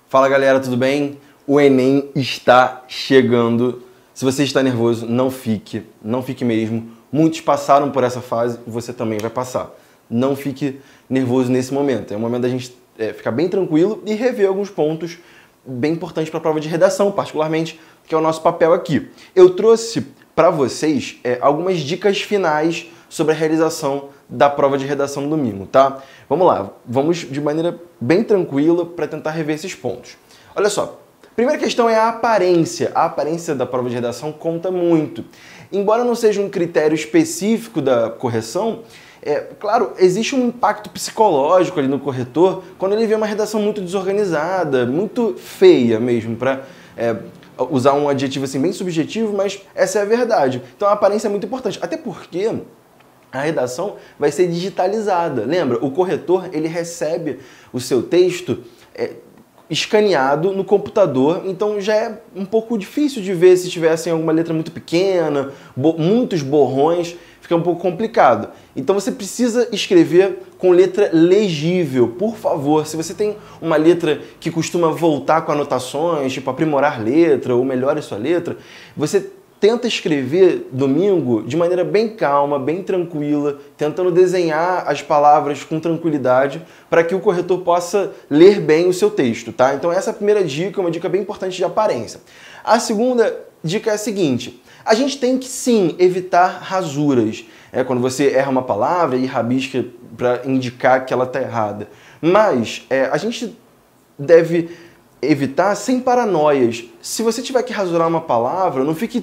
Fala galera, tudo bem? O Enem está chegando. Se você está nervoso, não fique mesmo. Muitos passaram por essa fase e você também vai passar. Não fique nervoso nesse momento. É o momento da gente ficar bem tranquilo e rever alguns pontos bem importantes para a prova de redação, particularmente, que é o nosso papel aqui. Eu trouxe para vocês algumas dicas finais sobre a realização da prova de redação no domingo, tá? Vamos lá, vamos de maneira bem tranquila para tentar rever esses pontos. Olha só, a primeira questão é a aparência. A aparência da prova de redação conta muito. Embora não seja um critério específico da correção, claro, existe um impacto psicológico ali no corretor quando ele vê uma redação muito desorganizada, muito feia mesmo, para usar um adjetivo assim bem subjetivo, mas essa é a verdade. Então a aparência é muito importante, até porque a redação vai ser digitalizada. Lembra? O corretor ele recebe o seu texto escaneado no computador, então já é um pouco difícil de ver se tivesse alguma letra muito pequena, muitos borrões, fica um pouco complicado. Então você precisa escrever com letra legível, por favor. Se você tem uma letra que costuma voltar com anotações, tipo aprimorar letra ou melhore sua letra, você tenta escrever domingo de maneira bem calma, bem tranquila, tentando desenhar as palavras com tranquilidade para que o corretor possa ler bem o seu texto, tá? Então essa é a primeira dica, uma dica bem importante de aparência. A segunda dica é a seguinte: a gente tem que sim evitar rasuras. Quando você erra uma palavra e rabisca para indicar que ela está errada. Mas a gente deve evitar sem paranoias. Se você tiver que rasurar uma palavra, não fique...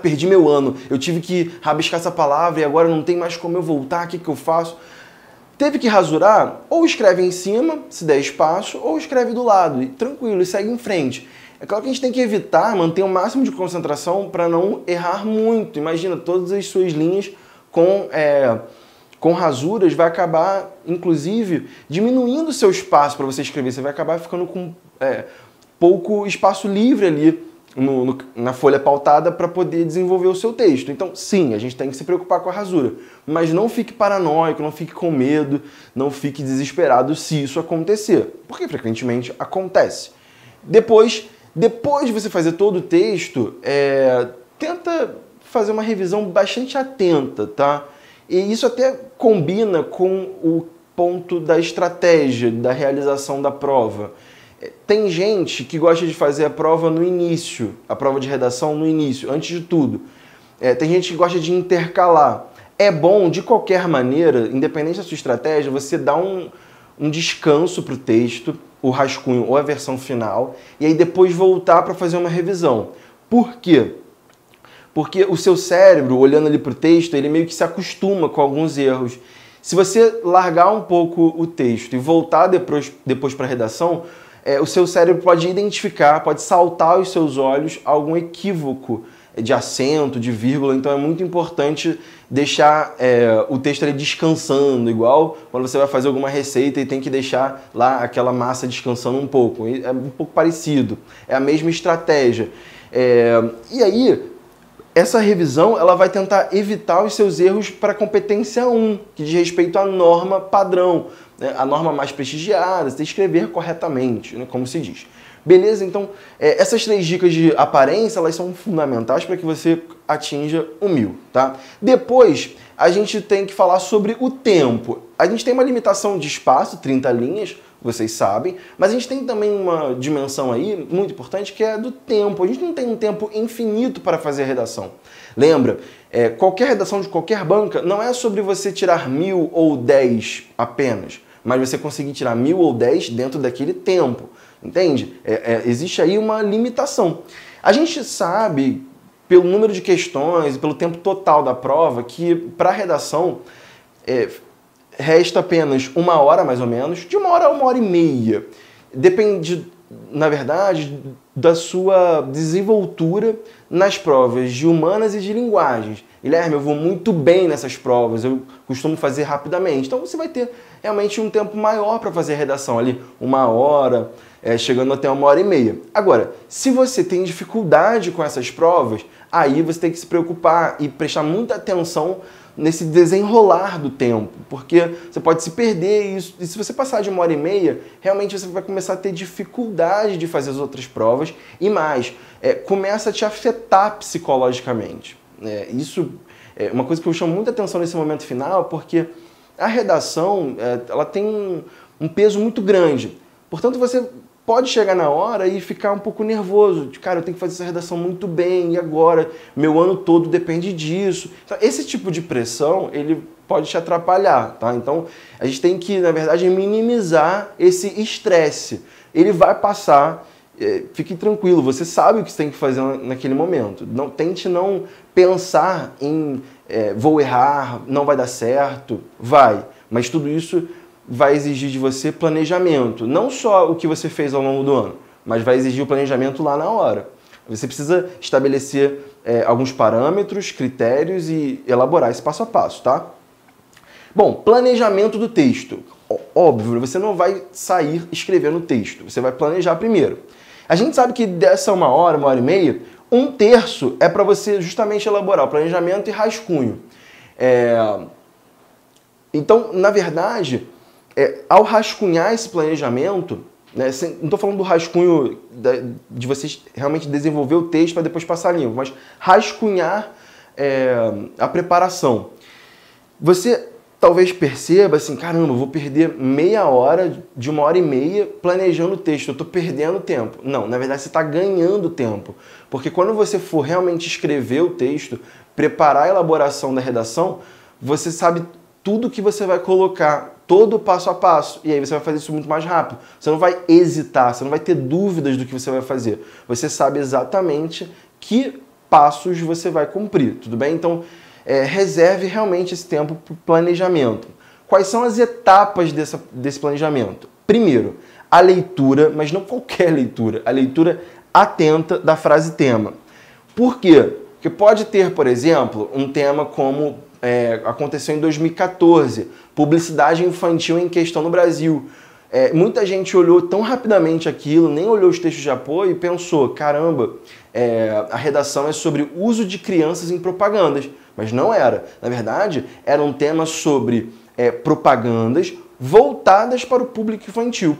perdi meu ano, eu tive que rabiscar essa palavra e agora não tem mais como eu voltar, o que eu faço? Teve que rasurar? Ou escreve em cima, se der espaço, ou escreve do lado, e tranquilo, e segue em frente. É claro que a gente tem que evitar, manter o máximo de concentração para não errar muito. Imagina, todas as suas linhas com rasuras vai acabar, inclusive, diminuindo o seu espaço para você escrever. Você vai acabar ficando com pouco espaço livre ali na folha pautada para poder desenvolver o seu texto. Então, sim, a gente tem que se preocupar com a rasura, mas não fique paranoico, não fique com medo, não fique desesperado se isso acontecer, porque frequentemente acontece. Depois de você fazer todo o texto, tenta fazer uma revisão bastante atenta, tá? E isso até combina com o ponto da estratégia, da realização da prova. Tem gente que gosta de fazer a prova no início, a prova de redação no início, antes de tudo. Tem gente que gosta de intercalar. É bom, de qualquer maneira, independente da sua estratégia, você dá um descanso para o texto, o rascunho ou a versão final, e aí depois voltar para fazer uma revisão. Por quê? Porque o seu cérebro, olhando ali para o texto, ele meio que se acostuma com alguns erros. Se você largar um pouco o texto e voltar depois para a redação, o seu cérebro pode identificar, pode saltar aos seus olhos algum equívoco de acento, de vírgula. Então é muito importante deixar o texto ali descansando, igual quando você vai fazer alguma receita e tem que deixar lá aquela massa descansando um pouco. É um pouco parecido, é a mesma estratégia. E aí, essa revisão ela vai tentar evitar os seus erros para a competência 1, que diz respeito à norma padrão, né? A norma mais prestigiada, você escrever corretamente, né? Como se diz. Beleza? Então, essas 3 dicas de aparência, elas são fundamentais para que você atinja o 1000, tá? Depois, a gente tem que falar sobre o tempo. A gente tem uma limitação de espaço, 30 linhas, vocês sabem, mas a gente tem também uma dimensão aí muito importante que é do tempo. A gente não tem um tempo infinito para fazer a redação. Lembra, qualquer redação de qualquer banca não é sobre você tirar 1000 ou 10 apenas, mas você conseguir tirar 1000 ou 10 dentro daquele tempo, entende? Existe aí uma limitação. A gente sabe, pelo número de questões e pelo tempo total da prova, que para a redação resta apenas 1 hora, mais ou menos, de 1 hora a 1h30. Depende, na verdade, da sua desenvoltura nas provas de humanas e de linguagens. Guilherme, eu vou muito bem nessas provas, eu costumo fazer rapidamente. Então você vai ter realmente um tempo maior para fazer a redação ali, 1 hora, chegando até 1h30. Agora, se você tem dificuldade com essas provas, aí você tem que se preocupar e prestar muita atenção nesse desenrolar do tempo, porque você pode se perder e se você passar de 1h30, realmente você vai começar a ter dificuldade de fazer as outras provas e mais, começa a te afetar psicologicamente. Isso é uma coisa que eu chamo muita atenção nesse momento final, porque a redação ela tem um peso muito grande, portanto você pode chegar na hora e ficar um pouco nervoso. Cara, eu tenho que fazer essa redação muito bem, e agora? Meu ano todo depende disso. Então, esse tipo de pressão, ele pode te atrapalhar, tá? Então, a gente tem que, na verdade, minimizar esse estresse. Ele vai passar, fique tranquilo, você sabe o que você tem que fazer naquele momento. Não, tente não pensar em vou errar, não vai dar certo, vai. Mas tudo isso vai exigir de você planejamento. Não só o que você fez ao longo do ano, mas vai exigir o planejamento lá na hora. Você precisa estabelecer alguns parâmetros, critérios e elaborar esse passo a passo, tá? Bom, planejamento do texto. Óbvio, você não vai sair escrevendo texto, você vai planejar primeiro. A gente sabe que dessa 1h, 1h30, 1/3 é para você justamente elaborar o planejamento e rascunho. Então, na verdade, ao rascunhar esse planejamento, né, não estou falando do rascunho de você realmente desenvolver o texto para depois passar limpo, mas rascunhar a preparação. Você talvez perceba assim, caramba, eu vou perder meia hora de 1h30 planejando o texto, eu estou perdendo tempo. Não, na verdade você está ganhando tempo, porque quando você for realmente escrever o texto, preparar a elaboração da redação, você sabe tudo que você vai colocar, todo o passo a passo, e aí você vai fazer isso muito mais rápido. Você não vai hesitar, você não vai ter dúvidas do que você vai fazer. Você sabe exatamente que passos você vai cumprir, tudo bem? Então, reserve realmente esse tempo para o planejamento. Quais são as etapas desse planejamento? Primeiro, a leitura, mas não qualquer leitura, a leitura atenta da frase tema. Por quê? Porque pode ter, por exemplo, um tema como aconteceu em 2014, publicidade infantil em questão no Brasil. Muita gente olhou tão rapidamente aquilo, nem olhou os textos de apoio e pensou, caramba, a redação é sobre uso de crianças em propagandas. Mas não era. Na verdade, era um tema sobre propagandas voltadas para o público infantil.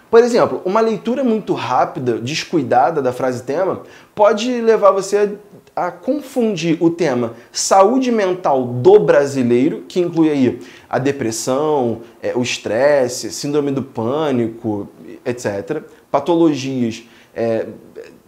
Por exemplo, uma leitura muito rápida, descuidada da frase tema, pode levar você a confundir o tema saúde mental do brasileiro, que inclui aí a depressão, o estresse, síndrome do pânico, etc. Patologias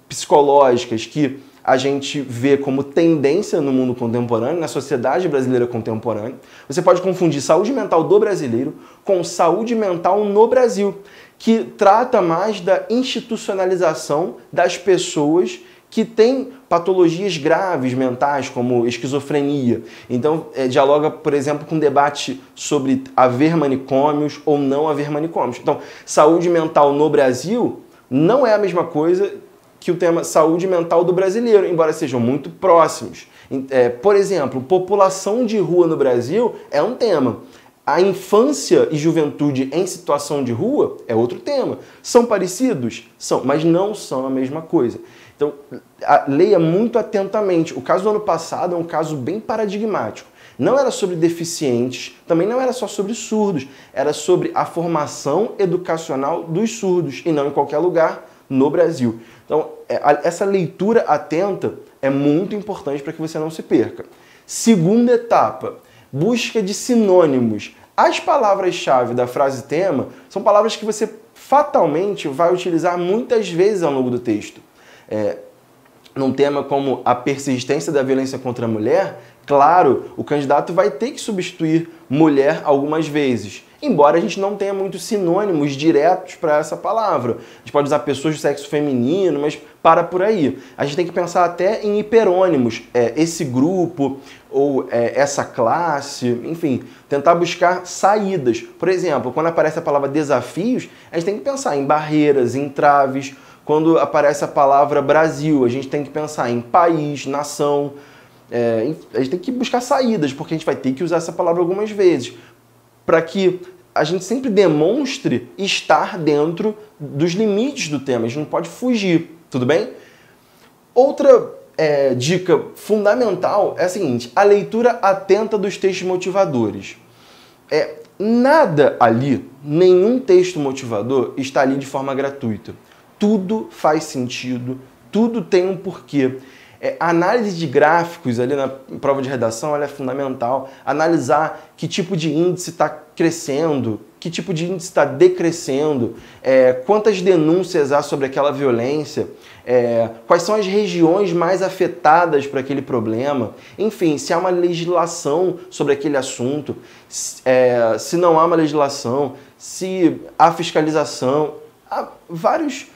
psicológicas que a gente vê como tendência no mundo contemporâneo, na sociedade brasileira contemporânea. Você pode confundir saúde mental do brasileiro com saúde mental no Brasil, que trata mais da institucionalização das pessoas que têm patologias graves mentais, como esquizofrenia. Então, dialoga, por exemplo, com debate sobre haver manicômios ou não haver manicômios. Então, saúde mental no Brasil não é a mesma coisa que o tema saúde mental do brasileiro, embora sejam muito próximos. Por exemplo, população de rua no Brasil é um tema. A infância e juventude em situação de rua é outro tema. São parecidos? São, mas não são a mesma coisa. Então, leia muito atentamente. O caso do ano passado é um caso bem paradigmático. Não era sobre deficientes, também não era só sobre surdos, era sobre a formação educacional dos surdos, e não em qualquer lugar no Brasil. Então, essa leitura atenta é muito importante para que você não se perca. Segunda etapa, busca de sinônimos. As palavras-chave da frase tema são palavras que você fatalmente vai utilizar muitas vezes ao longo do texto. Num tema como a persistência da violência contra a mulher, claro, o candidato vai ter que substituir mulher algumas vezes, embora a gente não tenha muitos sinônimos diretos para essa palavra. A gente pode usar pessoas do sexo feminino, mas para por aí. A gente tem que pensar até em hiperônimos, esse grupo ou essa classe, enfim, tentar buscar saídas. Por exemplo, quando aparece a palavra desafios, a gente tem que pensar em barreiras, entraves. Quando aparece a palavra Brasil, a gente tem que pensar em país, nação. A gente tem que buscar saídas, porque a gente vai ter que usar essa palavra algumas vezes, para que a gente sempre demonstre estar dentro dos limites do tema, a gente não pode fugir, tudo bem? Outra dica fundamental é a seguinte: a leitura atenta dos textos motivadores. Nada ali, nenhum texto motivador está ali de forma gratuita. Tudo faz sentido, tudo tem um porquê. A análise de gráficos ali na prova de redação ela é fundamental. Analisar que tipo de índice está crescendo, que tipo de índice está decrescendo, quantas denúncias há sobre aquela violência, quais são as regiões mais afetadas por aquele problema, enfim, se há uma legislação sobre aquele assunto, se não há uma legislação, se há fiscalização, há várias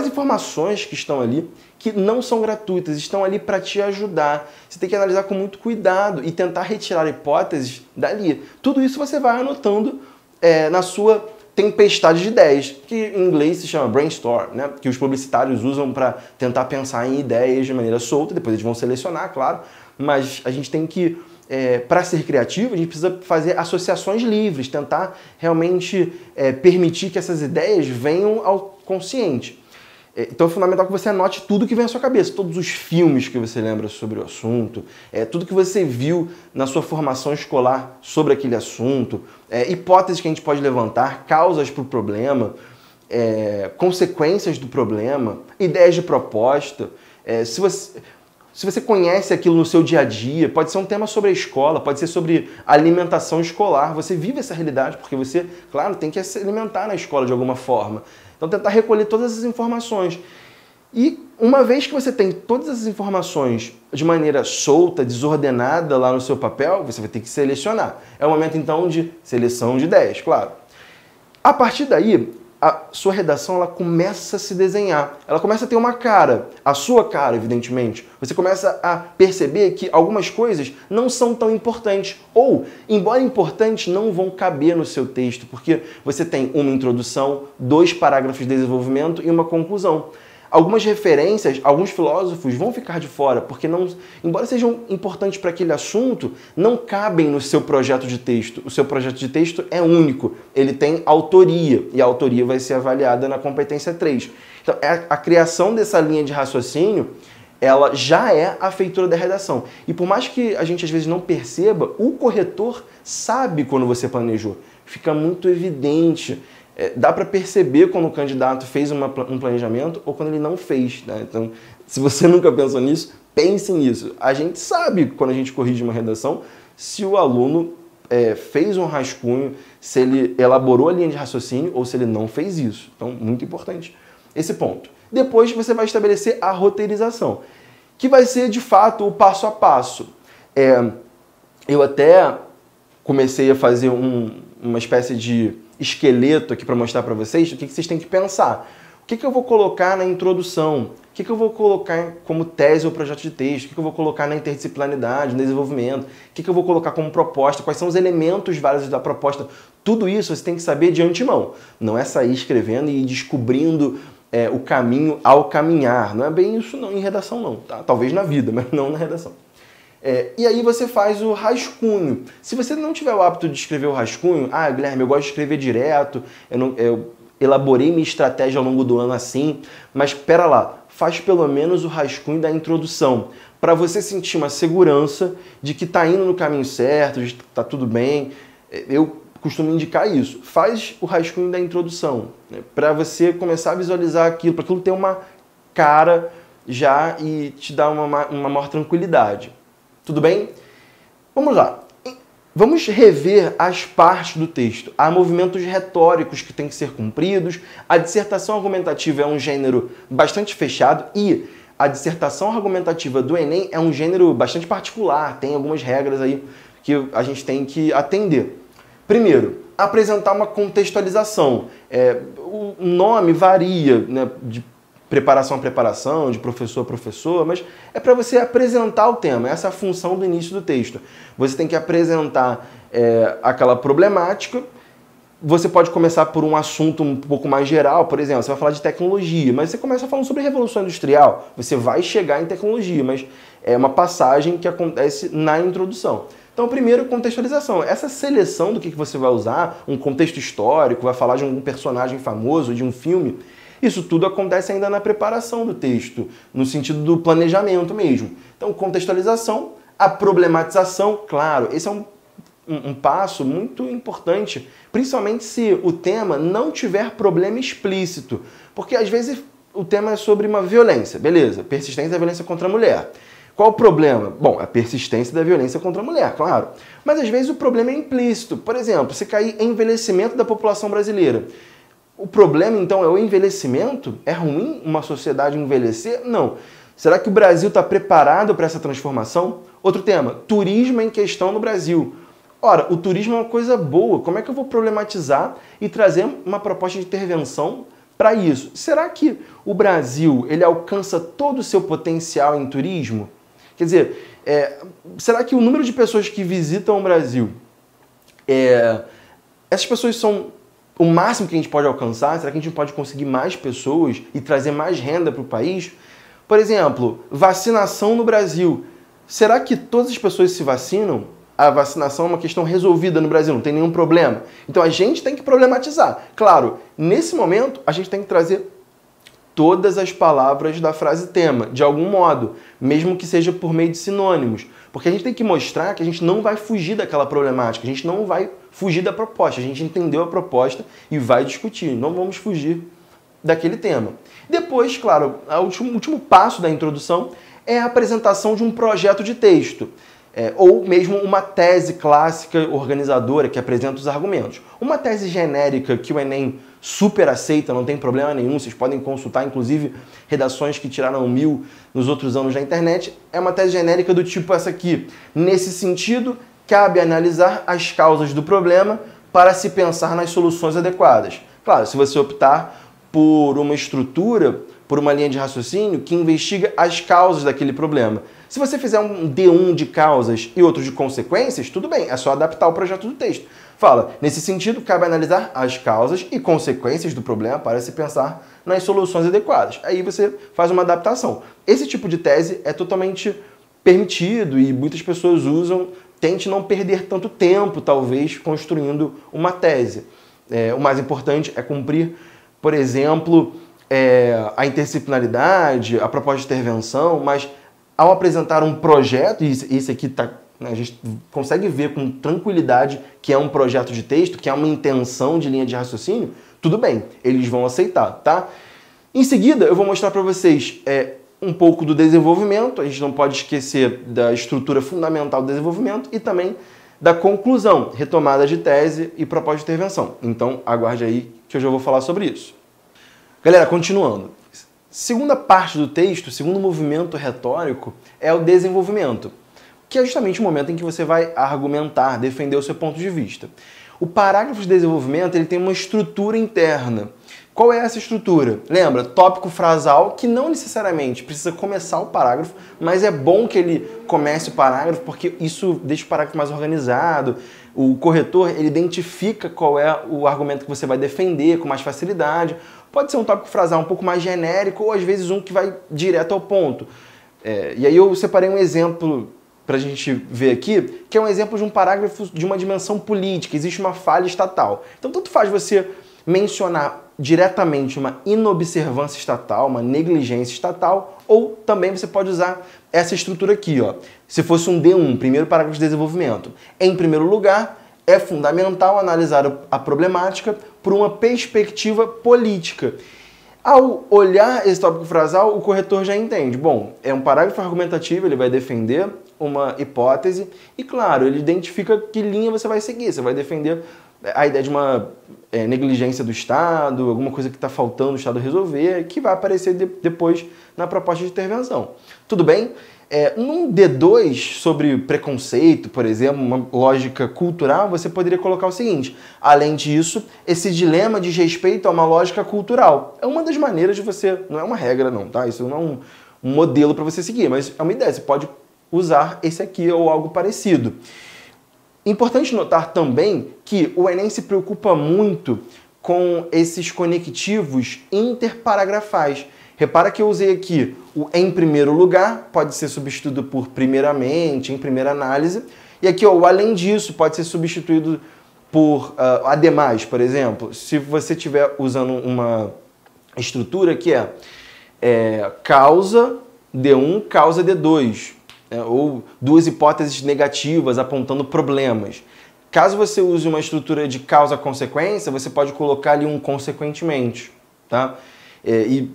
informações que estão ali que não são gratuitas, estão ali para te ajudar. Você tem que analisar com muito cuidado e tentar retirar hipóteses dali. Tudo isso você vai anotando na sua tempestade de ideias, que em inglês se chama brainstorm, né? Que os publicitários usam para tentar pensar em ideias de maneira solta, depois eles vão selecionar, claro, mas a gente tem que, para ser criativo, a gente precisa fazer associações livres, tentar realmente permitir que essas ideias venham ao consciente. Então é fundamental que você anote tudo que vem à sua cabeça, todos os filmes que você lembra sobre o assunto, tudo que você viu na sua formação escolar sobre aquele assunto, hipóteses que a gente pode levantar, causas para o problema, consequências do problema, ideias de proposta. Se você conhece aquilo no seu dia a dia, pode ser um tema sobre a escola, pode ser sobre alimentação escolar, você vive essa realidade porque você, claro, tem que se alimentar na escola de alguma forma. Então tentar recolher todas essas informações. E uma vez que você tem todas essas informações de maneira solta, desordenada lá no seu papel, você vai ter que selecionar. É o momento então de seleção de ideias, claro. A partir daí, a sua redação ela começa a se desenhar, ela começa a ter uma cara, a sua cara, evidentemente. Você começa a perceber que algumas coisas não são tão importantes, ou, embora importantes, não vão caber no seu texto, porque você tem uma introdução, 2 parágrafos de desenvolvimento e uma conclusão. Algumas referências, alguns filósofos vão ficar de fora, porque não, embora sejam importantes para aquele assunto, não cabem no seu projeto de texto. O seu projeto de texto é único, ele tem autoria, e a autoria vai ser avaliada na competência 3. Então, a criação dessa linha de raciocínio, ela já é a feitura da redação. E por mais que a gente às vezes não perceba, o corretor sabe quando você planejou. Fica muito evidente. Dá para perceber quando o candidato fez um planejamento ou quando ele não fez, né? Então, se você nunca pensou nisso, pense nisso. A gente sabe, quando a gente corrige uma redação, se o aluno fez um rascunho, se ele elaborou a linha de raciocínio ou se ele não fez isso. Então, muito importante esse ponto. Depois você vai estabelecer a roteirização, que vai ser, de fato, o passo a passo. Eu até comecei a fazer uma espécie de esqueleto aqui para mostrar para vocês o que vocês têm que pensar. O que eu vou colocar na introdução? O que eu vou colocar como tese ou projeto de texto? O que eu vou colocar na interdisciplinaridade, no desenvolvimento? O que eu vou colocar como proposta? Quais são os elementos válidos da proposta? Tudo isso você tem que saber de antemão. Não é sair escrevendo e descobrindo o caminho ao caminhar. Não é bem isso não, em redação não. Tá? Talvez na vida, mas não na redação. E aí você faz o rascunho. Se você não tiver o hábito de escrever o rascunho, Guilherme, eu gosto de escrever direto, eu elaborei minha estratégia ao longo do ano assim, mas espera lá, faz pelo menos o rascunho da introdução, para você sentir uma segurança de que está indo no caminho certo, de que está tudo bem. Eu costumo indicar isso. Faz o rascunho da introdução, né, para você começar a visualizar aquilo, para aquilo ter uma cara já e te dar uma maior tranquilidade. Tudo bem? Vamos lá. Vamos rever as partes do texto. Há movimentos retóricos que têm que ser cumpridos. A dissertação argumentativa é um gênero bastante fechado e a dissertação argumentativa do Enem é um gênero bastante particular. Tem algumas regras aí que a gente tem que atender. Primeiro, apresentar uma contextualização. O nome varia, né, de preparação a preparação, de professor a professor, mas é para você apresentar o tema, essa é a função do início do texto. Você tem que apresentar aquela problemática, você pode começar por um assunto um pouco mais geral, por exemplo, você vai falar de tecnologia, mas você começa falando sobre a Revolução Industrial, você vai chegar em tecnologia, mas é uma passagem que acontece na introdução. Então, primeiro, contextualização. Essa seleção do que você vai usar, um contexto histórico, vai falar de um personagem famoso, de um filme, isso tudo acontece ainda na preparação do texto, no sentido do planejamento mesmo. Então, contextualização, a problematização, claro, esse é um passo muito importante, principalmente se o tema não tiver problema explícito, porque às vezes o tema é sobre uma violência, beleza, persistência da violência contra a mulher. Qual o problema? Bom, a persistência da violência contra a mulher, claro. Mas às vezes o problema é implícito. Por exemplo, se cair envelhecimento da população brasileira. O problema, então, é o envelhecimento? É ruim uma sociedade envelhecer? Não. Será que o Brasil está preparado para essa transformação? Outro tema, turismo em questão no Brasil. Ora, o turismo é uma coisa boa. Como é que eu vou problematizar e trazer uma proposta de intervenção para isso? Será que o Brasil ele alcança todo o seu potencial em turismo? Quer dizer, será que o número de pessoas que visitam o Brasil, essas pessoas são o máximo que a gente pode alcançar? Será que a gente pode conseguir mais pessoas e trazer mais renda para o país? Por exemplo, vacinação no Brasil. Será que todas as pessoas se vacinam? A vacinação é uma questão resolvida no Brasil, não tem nenhum problema. Então a gente tem que problematizar. Claro, nesse momento a gente tem que trazer todas as palavras da frase tema, de algum modo, mesmo que seja por meio de sinônimos. Porque a gente tem que mostrar que a gente não vai fugir daquela problemática, a gente não vai fugir da proposta, a gente entendeu a proposta e vai discutir, não vamos fugir daquele tema. Depois, claro, o último passo da introdução é a apresentação de um projeto de texto. Ou mesmo uma tese clássica organizadora que apresenta os argumentos. Uma tese genérica que o Enem super aceita, não tem problema nenhum, vocês podem consultar, inclusive, redações que tiraram 1000 nos outros anos na internet, é uma tese genérica do tipo essa aqui. Nesse sentido, cabe analisar as causas do problema para se pensar nas soluções adequadas. Claro, se você optar por uma estrutura, por uma linha de raciocínio que investiga as causas daquele problema. Se você fizer um D1 de causas e outro de consequências, tudo bem, é só adaptar o projeto do texto. Fala, nesse sentido, cabe analisar as causas e consequências do problema para se pensar nas soluções adequadas. Aí você faz uma adaptação. Esse tipo de tese é totalmente permitido e muitas pessoas usam. Tente não perder tanto tempo, talvez, construindo uma tese. O mais importante é cumprir, por exemplo, a interdisciplinaridade, a proposta de intervenção, mas ao apresentar um projeto, e isso aqui a gente consegue ver com tranquilidade que é um projeto de texto, que é uma intenção de linha de raciocínio, tudo bem, eles vão aceitar, tá? Em seguida, eu vou mostrar para vocês um pouco do desenvolvimento, a gente não pode esquecer da estrutura fundamental do desenvolvimento e também da conclusão, retomada de tese e proposta de intervenção. Então, aguarde aí que eu já vou falar sobre isso. Galera, continuando. Segunda parte do texto, segundo movimento retórico, é o desenvolvimento, que é justamente o momento em que você vai argumentar, defender o seu ponto de vista. O parágrafo de desenvolvimento ele tem uma estrutura interna. Qual é essa estrutura? Lembra, tópico frasal, que não necessariamente precisa começar o parágrafo, mas é bom que ele comece o parágrafo, porque isso deixa o parágrafo mais organizado. O corretor ele identifica qual é o argumento que você vai defender com mais facilidade. Pode ser um tópico frasal um pouco mais genérico ou às vezes um que vai direto ao ponto. E aí eu separei um exemplo para a gente ver aqui, que é um exemplo de um parágrafo de uma dimensão política. Existe uma falha estatal. Então tanto faz você mencionar diretamente uma inobservância estatal, uma negligência estatal, ou também você pode usar essa estrutura aqui, ó. Se fosse um D1, primeiro parágrafo de desenvolvimento. Em primeiro lugar, é fundamental analisar a problemática por uma perspectiva política. Ao olhar esse tópico frasal, o corretor já entende. Bom, é um parágrafo argumentativo, ele vai defender uma hipótese e, claro, ele identifica que linha você vai seguir. Você vai defender a ideia de uma negligência do Estado, alguma coisa que está faltando o Estado resolver, que vai aparecer depois na proposta de intervenção. Tudo bem? Num D2 sobre preconceito, por exemplo, uma lógica cultural, você poderia colocar o seguinte: além disso, esse dilema diz respeito a uma lógica cultural. É uma das maneiras de você, não é uma regra não, tá? Isso não é um modelo para você seguir, mas é uma ideia, você pode usar esse aqui ou algo parecido. Importante notar também que o Enem se preocupa muito com esses conectivos interparagrafais. Repara que eu usei aqui o em primeiro lugar, pode ser substituído por primeiramente, em primeira análise, E aqui, ó, o além disso pode ser substituído por ademais, por exemplo. Se você estiver usando uma estrutura que é causa D1, causa D2, ou duas hipóteses negativas apontando problemas. Caso você use uma estrutura de causa-consequência, você pode colocar ali um consequentemente, tá? E,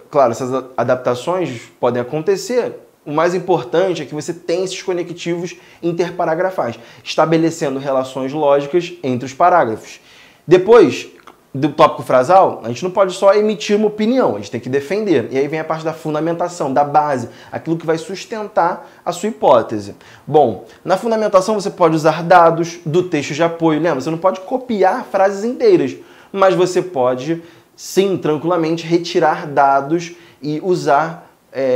claro, essas adaptações podem acontecer. O mais importante é que você tenha esses conectivos interparagrafais, estabelecendo relações lógicas entre os parágrafos. Depois do tópico frasal, a gente não pode só emitir uma opinião, a gente tem que defender. E aí vem a parte da fundamentação, da base, aquilo que vai sustentar a sua hipótese. Bom, na fundamentação você pode usar dados do texto de apoio. Lembra, você não pode copiar frases inteiras, mas você pode, sim, tranquilamente retirar dados e usar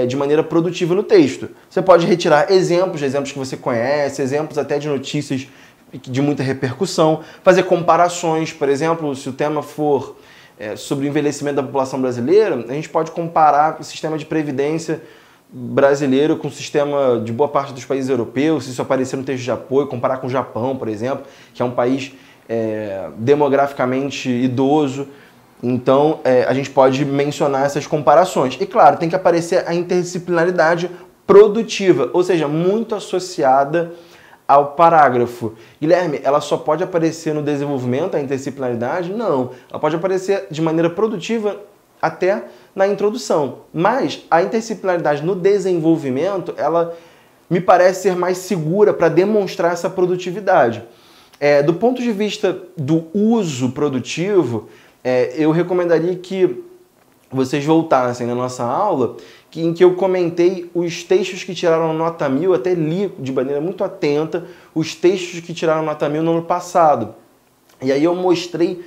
de maneira produtiva no texto. Você pode retirar exemplos que você conhece, exemplos até de notícias de muita repercussão, fazer comparações, por exemplo, se o tema for sobre o envelhecimento da população brasileira, a gente pode comparar o sistema de previdência brasileiro com o sistema de boa parte dos países europeus, se isso aparecer no texto de apoio, comparar com o Japão, por exemplo, que é um país demograficamente idoso. Então, a gente pode mencionar essas comparações. E, claro, tem que aparecer a interdisciplinaridade produtiva, ou seja, muito associada ao parágrafo. Guilherme, ela só pode aparecer no desenvolvimento, a interdisciplinaridade? Não. Ela pode aparecer de maneira produtiva até na introdução. Mas a interdisciplinaridade no desenvolvimento, ela me parece ser mais segura para demonstrar essa produtividade. Do ponto de vista do uso produtivo, eu recomendaria que vocês voltassem na nossa aula em que eu comentei os textos que tiraram nota 1000, até li de maneira muito atenta os textos que tiraram nota 1000 no ano passado. E aí eu mostrei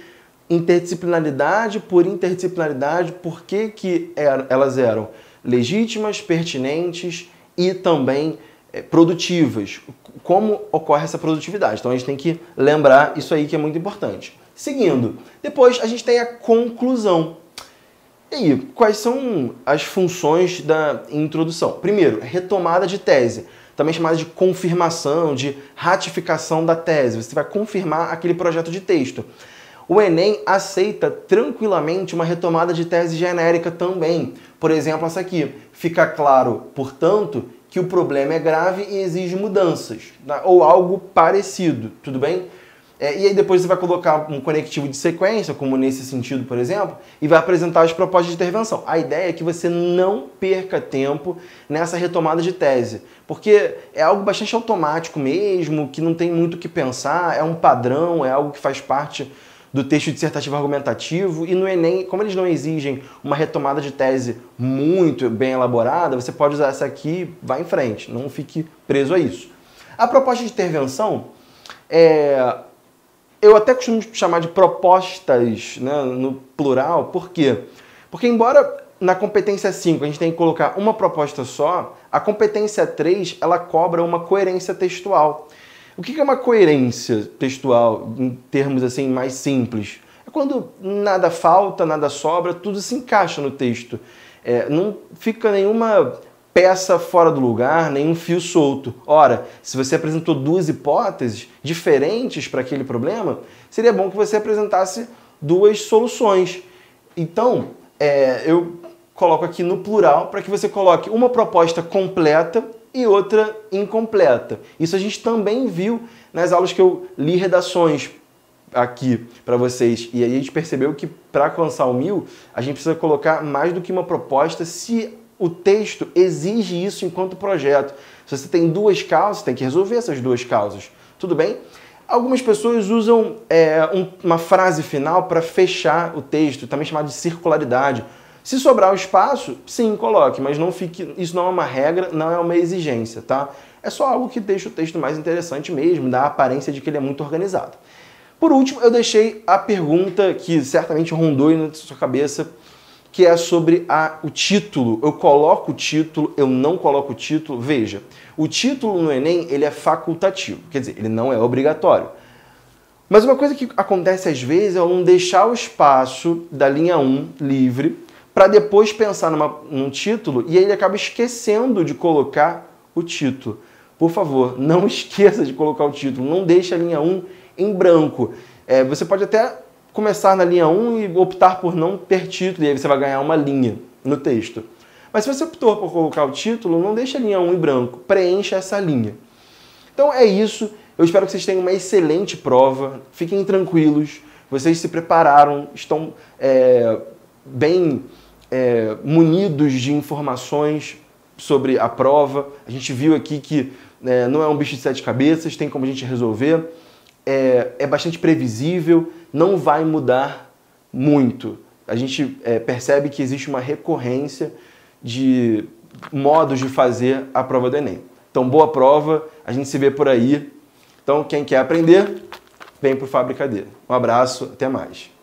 interdisciplinaridade por interdisciplinaridade, por que elas eram legítimas, pertinentes e também produtivas. Como ocorre essa produtividade? Então a gente tem que lembrar isso aí que é muito importante. Seguindo, depois a gente tem a conclusão. E aí, quais são as funções da introdução? Primeiro, retomada de tese, também chamada de confirmação, de ratificação da tese. Você vai confirmar aquele projeto de texto. O Enem aceita tranquilamente uma retomada de tese genérica também. Por exemplo, essa aqui. Fica claro, portanto, que o problema é grave e exige mudanças, tá? Ou algo parecido, tudo bem? E aí depois você vai colocar um conectivo de sequência, como nesse sentido, por exemplo, e vai apresentar as propostas de intervenção. A ideia é que você não perca tempo nessa retomada de tese, porque é algo bastante automático mesmo, que não tem muito o que pensar, é um padrão, é algo que faz parte do texto dissertativo argumentativo, e no Enem, como eles não exigem uma retomada de tese muito bem elaborada, você pode usar essa aqui, vá em frente, não fique preso a isso. A proposta de intervenção eu até costumo chamar de propostas, né, no plural. Por quê? Porque embora na competência 5 a gente tem que colocar uma proposta só, a competência 3 ela cobra uma coerência textual. O que é uma coerência textual em termos assim mais simples? É quando nada falta, nada sobra, tudo se encaixa no texto. Não fica nenhuma peça fora do lugar, nenhum fio solto. Ora, se você apresentou duas hipóteses diferentes para aquele problema, seria bom que você apresentasse duas soluções. Então, eu coloco aqui no plural para que você coloque uma proposta completa e outra incompleta. Isso a gente também viu nas aulas que eu li redações aqui para vocês. E aí a gente percebeu que para alcançar o 1000, a gente precisa colocar mais do que uma proposta se o texto exige isso enquanto projeto. Se você tem duas causas, tem que resolver essas duas causas. Tudo bem? Algumas pessoas usam uma frase final para fechar o texto, também chamado de circularidade. Se sobrar o espaço, sim, coloque, mas não fique, isso não é uma regra, não é uma exigência, tá? É só algo que deixa o texto mais interessante mesmo, dá a aparência de que ele é muito organizado. Por último, eu deixei a pergunta que certamente rondou na sua cabeça, que é sobre o título. Eu coloco o título, eu não coloco o título. Veja, o título no Enem ele é facultativo, quer dizer, ele não é obrigatório. Mas uma coisa que acontece às vezes é eu não deixar o espaço da linha 1 livre para depois pensar num título e aí ele acaba esquecendo de colocar o título. por favor, não esqueça de colocar o título, não deixe a linha 1 em branco. Você pode até começar na linha 1 e optar por não ter título, e aí você vai ganhar uma linha no texto. Mas se você optou por colocar o título, não deixe a linha 1 em branco, preencha essa linha. Então é isso, eu espero que vocês tenham uma excelente prova, fiquem tranquilos, vocês se prepararam, estão bem munidos de informações sobre a prova. A gente viu aqui que não é um bicho de 7 cabeças, tem como a gente resolver, é bastante previsível, não vai mudar muito. A gente percebe que existe uma recorrência de modos de fazer a prova do Enem. Então, boa prova, a gente se vê por aí. Então, quem quer aprender, vem para o Fabricadeira. Um abraço, até mais.